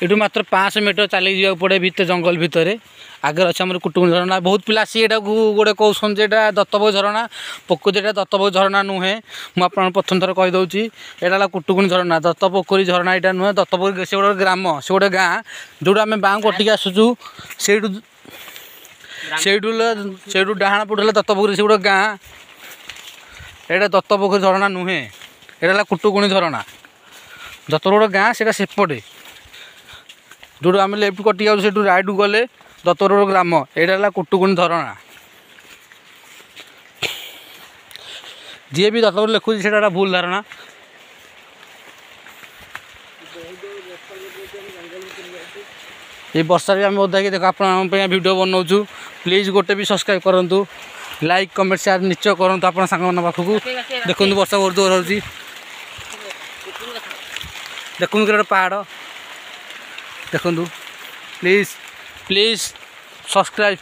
एटू मात्र 500 मीटर चली जा पड़े भीतर जंगल भितर आगे अच्छे आम कुटुकुनी झरणा बहुत पिला सीटा गोटे कौन जेटा दत्तबोई झरणा प्रकृति दत्तबोई झरणा नुहे मुझे प्रथम थर कहीदे यहाँ कुटुकुनी झरणा दत्तपोखरी झरणा यहाँ नुहे दत्तपोखरी से गोटे ग्राम से गोटे गाँ जोटा आम बाँ कटिक आसुचु से डाण पटे दत्तपोखरी से गोटे गाँ यहाँ दत्तपोखरी झरणा नुहे यहाँ कुटुकुनी झरणा दत्तर गोटे गाँ से सेपटे जो आम लेफ्ट कटि जाऊँ से राइट गले दत्तपुर ग्राम यहाँ कुटुकुनी झरणा जी भी दत्तपुर लिखुची से भूल धारणा ये वर्षा भी आम ओदा देख आप वीडियो बनाऊँ प्लीज गोटे भी सब्सक्राइब करूँ लाइक कमेंट शेयर निश्चय करूँ आप सांग पाखक देखो वर्षा बहुत जोर हो देखो गोटे पहाड़ देखु प्लीज प्लीज सब्सक्राइब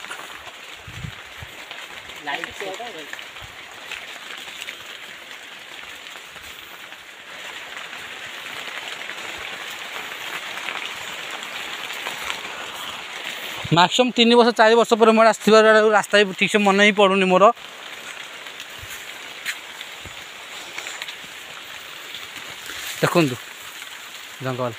मैक्सिमम 3 वर्ष 4 वर्ष पर मोर रास्ता ठीक से मन ही पड़ूनी मोर देखु जंगल